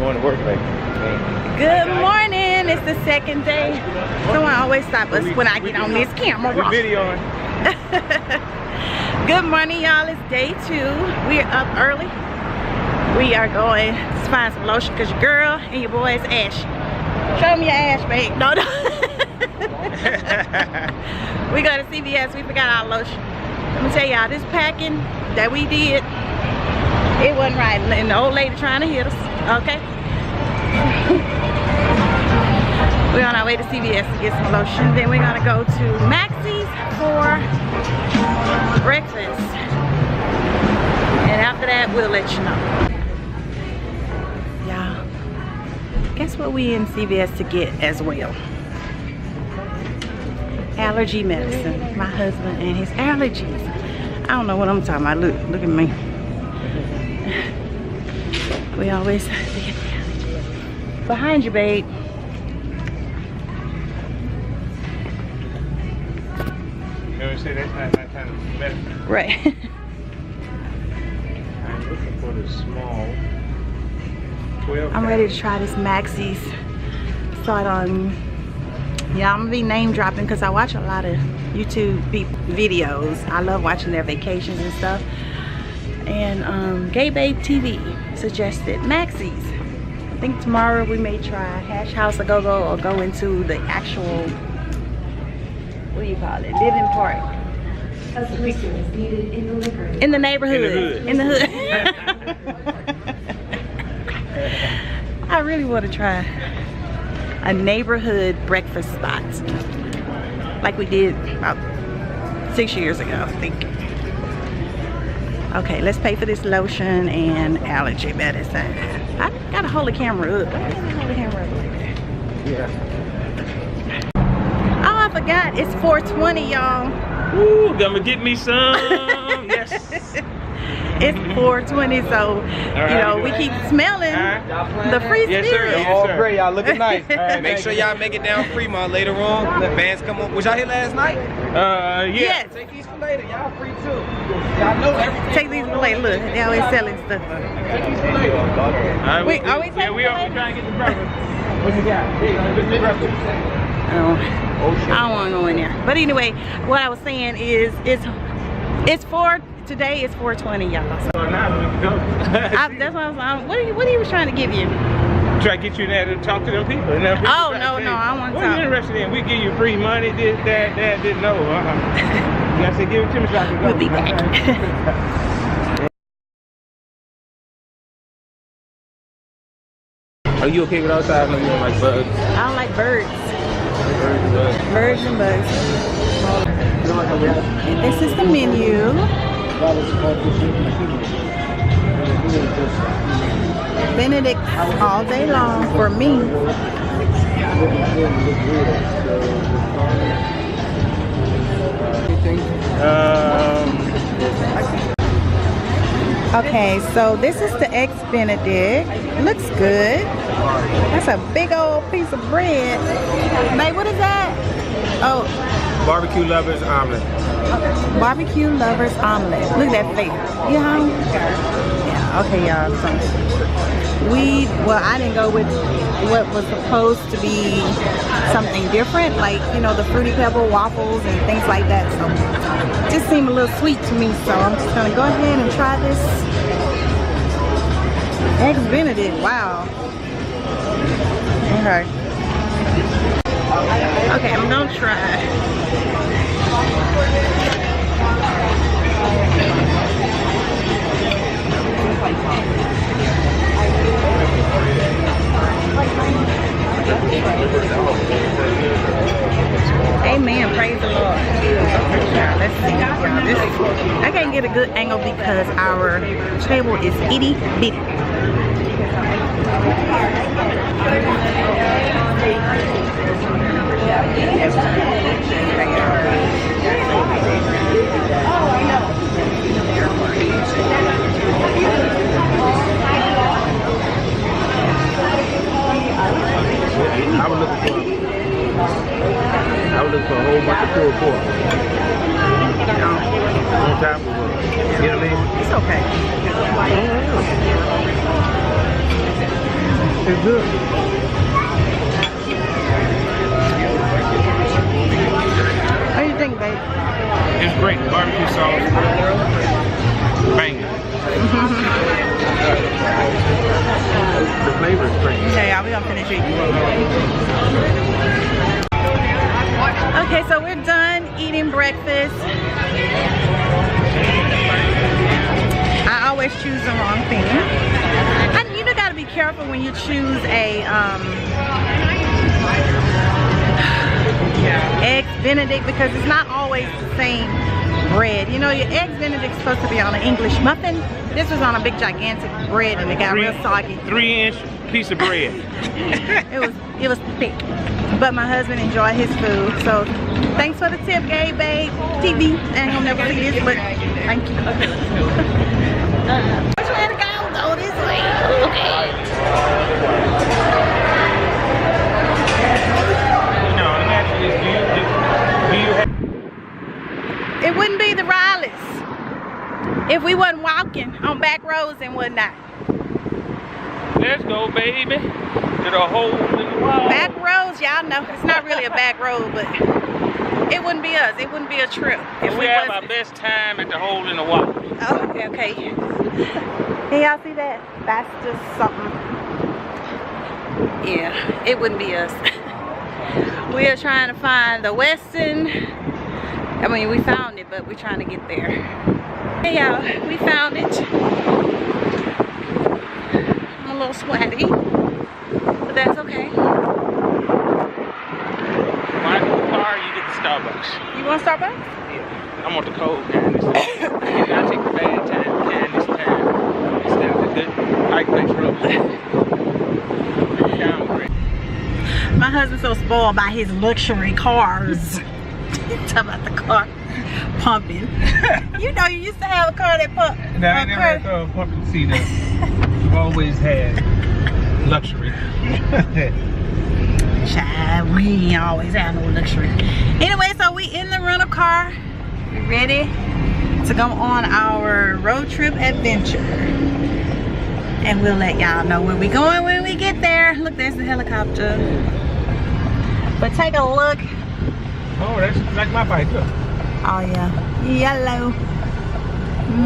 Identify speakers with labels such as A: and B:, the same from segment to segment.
A: going to work like.
B: Good morning. It's the second day. Someone always stop us when I get on this camera.
A: We're videoing.
B: Good morning, y'all. It's day 2. We're up early. We are going to find some lotion because your girl and your boy is ashy. Show me your ash, babe. No. We go to CVS. We forgot our lotion. Let me tell y'all, this packing that we did, it wasn't right. And the old lady trying to hit us. Okay. We're on our way to CVS to get some lotion. Then we're gonna go to Maxies for breakfast. And after that, we'll let you know. Y'all, guess what we in CVS to get as well? Allergy medicine. My husband and his allergies. I don't know what I'm talking about. Look at me. We always get the allergy. Behind you, babe.
A: You know, say that's not my kind of medicine.
B: Right.
A: I'm looking for the small 12.
B: I'm ready to try this Maxies. Saw it on. Yeah, I'm gonna be name dropping because I watch a lot of YouTube videos. I love watching their vacations and stuff. And Gay Babe TV suggested Maxies. I think tomorrow we may try Hash House or Go-Go or go into the actual, what do you call it, living part. In the neighborhood. In the hood. I really want to try a neighborhood breakfast spot like we did about 6 years ago, I think. Okay, let's pay for this lotion and allergy medicine. I gotta hold the camera up. Why can't I hold the camera up like that?
A: Yeah.
B: Oh, I forgot. It's 420, y'all.
A: Ooh, gonna get me some. Yes.
B: It's 420, so you know we keep smelling the free spirit.
A: Yes, sir. Yes,
C: All
A: sir.
C: great, y'all looking nice.
D: Make sure y'all make it down Fremont later on. The bands come up. Was y'all here last night?
A: Yeah.
B: Yes.
D: Take these for later. Y'all free too. Y'all know everything.
B: Take these away. Look, they always selling stuff. Wait, are we taking
A: Yeah, we are trying to get the breakfast. What you got? Get the breakfast.
B: I don't want to go in there. But anyway, what I was saying is, today it's 420, y'all. So
A: Now we can go.
B: that's what I was. What he was trying to give you?
A: Try to get you in there to talk to them people.
B: Oh no, I want to
A: What are you
B: talk.
A: interested in? We give you free money, this, that, this, no. You gotta say, give it to me so I can go.
B: We'll be back.
A: Are you okay with outside? No, you don't like bugs.
B: I don't like birds.
A: Birds and bugs.
B: Birds and bugs. And this is the menu. Benedict all day long for me. Okay, so this is the eggs Benedict. Looks good. That's a big old piece of bread. Babe, what is that? Oh,
A: Barbecue lovers omelet.
B: barbecue lovers omelet. Look at that face. You know? Yeah, okay, y'all. So I didn't go with what was supposed to be something different, like, you know, the Fruity Pebble waffles and things like that. So it just seemed a little sweet to me. So I'm just gonna go ahead and try this eggs Benedict. Wow. Okay. Okay, I'm gonna try. Amen. Praise the Lord. Now, let's see. I can't get a good angle because our table is itty bitty.
A: I was looking for a whole bunch of pulled pork. On top of it. You know what I mean?
B: It's okay.
A: It's good.
B: What do you think, babe?
A: It's great. Barbecue sauce. Bang. The flavor is great.
B: Okay, y'all, we gonna finish eating. Okay, so we're done eating breakfast. I always choose the wrong thing. You know, gotta be careful when you choose a eggs Benedict, because it's not always the same bread. You know, your eggs Benedict is supposed to be on an English muffin. This was on a big gigantic bread and it got real soggy.
A: 3-inch piece of bread.
B: it was thick. But my husband enjoyed his food, so thanks for the tip, Gabe, babe. TV, and he'll never see this, but thank you. Which way to go? Go this way. Okay.
A: No, let me ask you this. Do you have...
B: It wouldn't be the Rileys if we wasn't walking on back roads and whatnot.
A: Let's go, baby. To the hole in the wall.
B: Back roads, y'all know. It's not really a back road, but it wouldn't be us. It wouldn't be a trip. If
A: we have our best time at the hole in the wall.
B: Oh, okay. Can y'all see that? That's just something. Yeah, it wouldn't be us. We are trying to find the Westin. I mean, we found it, but we're trying to get there. Hey, y'all, we found it. I'm a little sweaty, but that's okay.
A: When I get the car, you get the Starbucks.
B: You want Starbucks?
A: Yeah. I want the cold kind this time. I take the bad kind this time. Instead of the good high place road.
B: My husband's so spoiled by his luxury cars. Talk about the car pumping. You know, you used to have a car that pumped.
A: No, I never had a pumping seat. You've always had luxury.
B: Child, we ain't always had no luxury. Anyway, so we in the rental car. We ready to go on our road trip adventure. And we'll let y'all know where we going when we get there. Look, there's the helicopter. But take a look.
A: Oh, that's like my bike. Look.
B: Oh yeah, yellow,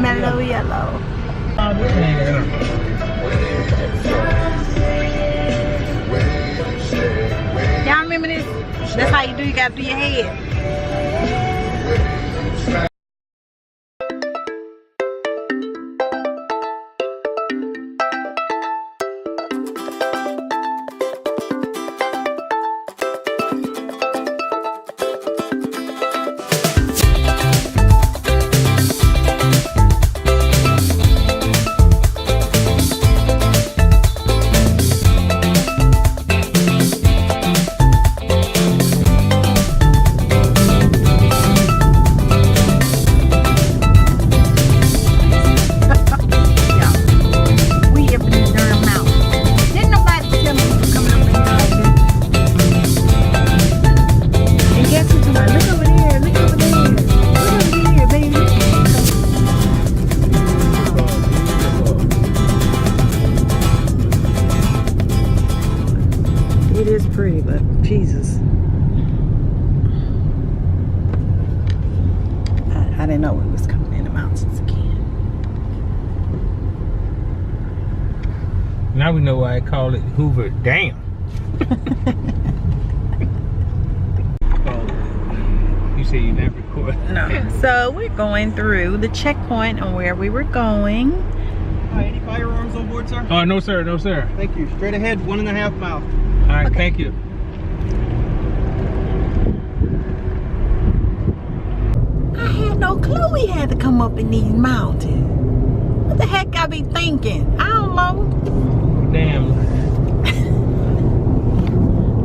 B: mellow yellow.
A: Oh, this ain't
B: Y'all remember this? That's how you do. You gotta do your head. Pretty, but Jesus, I didn't know we was coming in the mountains again.
A: Now we know why I call it Hoover Dam. You say you never record.
B: No. So we're going through the checkpoint on where we were going.
C: Any firearms on board, sir?
A: Oh, no sir, no sir.
C: Thank you. Straight ahead, 1.5 miles.
A: All right,
B: Okay.
A: thank you.
B: I had no clue we had to come up in these mountains. What the heck I be thinking? I don't know.
A: Damn.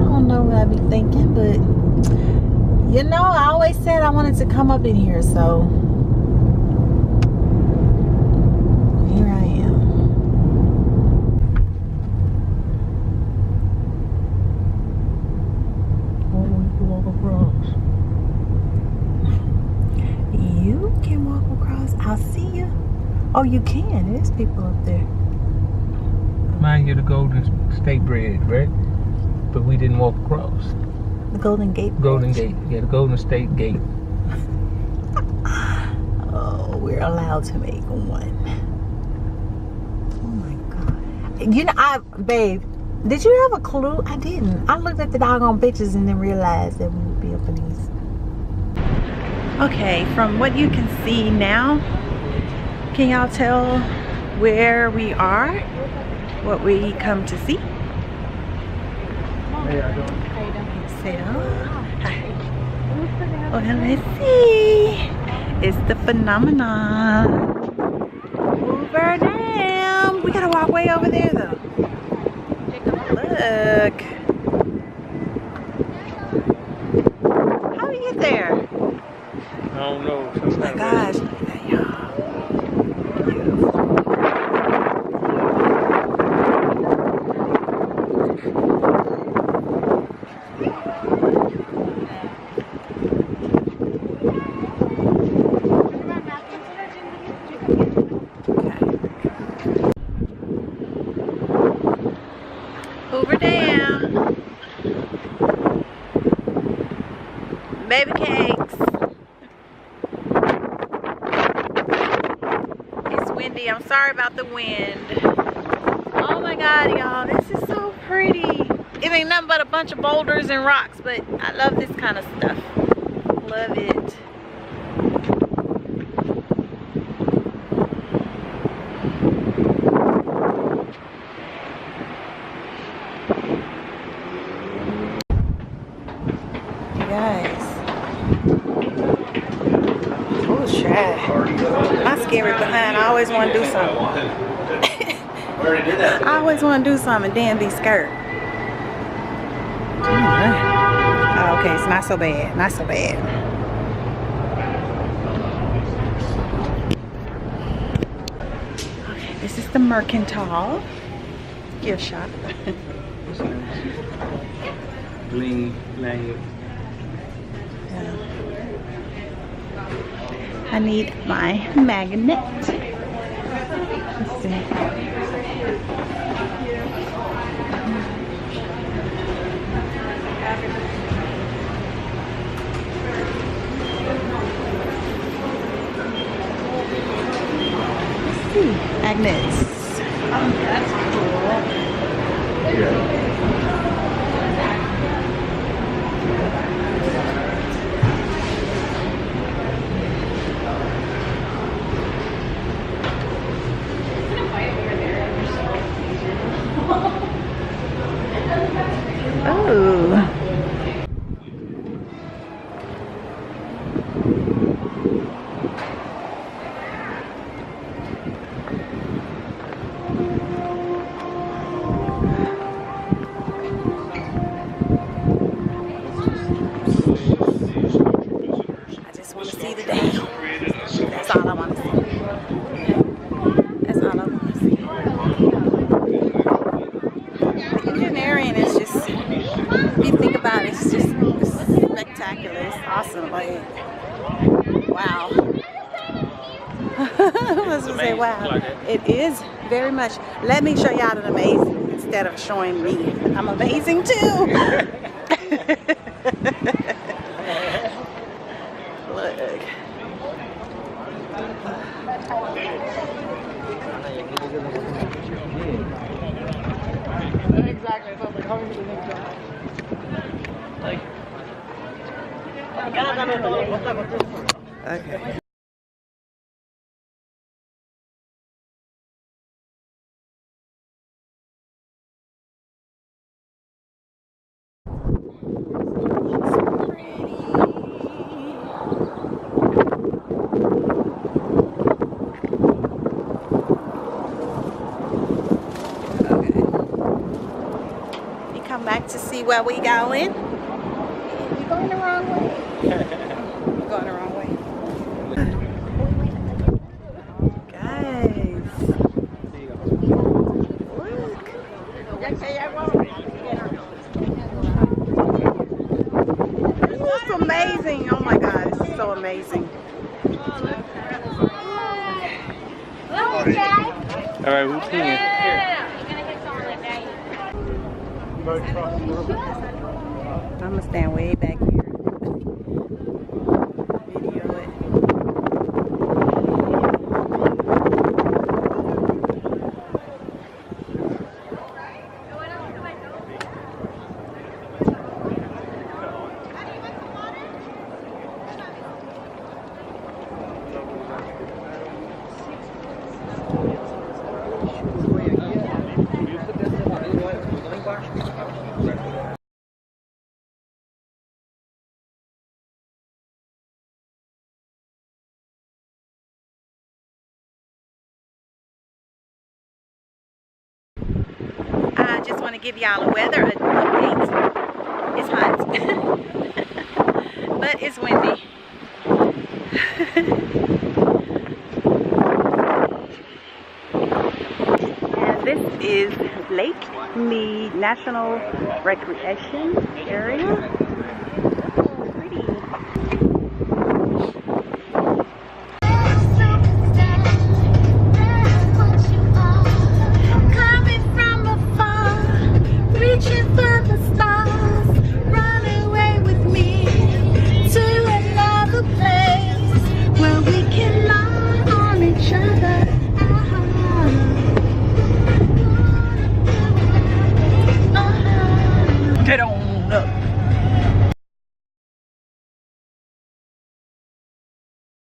B: I don't know what I be thinking, but you know, I always said I wanted to come up in here, so here I am.
A: Oh, we can walk across.
B: You can walk across. I'll see you. Oh, you can. There's people up there.
A: Remind you of the Golden State Bridge, right? But we didn't walk across.
B: The Golden Gate.
A: Golden Gate. Yeah, the Golden State Gate.
B: Oh, we're allowed to make one. Oh my God. You know, babe, did you have a clue? I didn't. I looked at the doggone pictures and then realized that we would be up in these. Okay, from what you can see now, can y'all tell where we are? What we come to see? Say hello. Hi. Oh, let's see. It's the phenomenon. Hoover Dam. We gotta walk way over there though. Look. How do you get there?
A: I don't know.
B: Oh my gosh, look at that, y'all. Beautiful. Hoover Dam. Baby cakes. It's windy. I'm sorry about the wind. Oh my God, y'all. This is so pretty. It ain't nothing but a bunch of boulders and rocks, but I love this kind of stuff. Love it. Guys, oh child, my scary behind. I always want to do something. I always want to do something and then be scared. Oh, okay, it's not so bad, not so bad. Okay, this is the Mercantile gift shop.
A: Bling, bling.
B: I need my magnet. Let's see. Magnets. Oh, that's cool.
A: Yeah.
B: Oh. I just want to see the dam. That's all I want to see. That's all I want to see. The engineering is just, if you think about it, it's just spectacular. It's awesome. Like, wow. I was gonna say, wow. It is very much. Let me show y'all an amazing instead of showing me. I'm amazing too. Look.
C: Exactly. So like, how many the next job? Like,
B: Okay. Back to see where we going. You're going the wrong way. You're going the wrong way. Guys, look. This is amazing. Oh my God, this is so amazing.
A: All right, who's singing?
B: I'm gonna stand way back here. Video it. I just want to give y'all a weather update. It's hot, but it's windy. And this is Lake Mead National Recreation Area.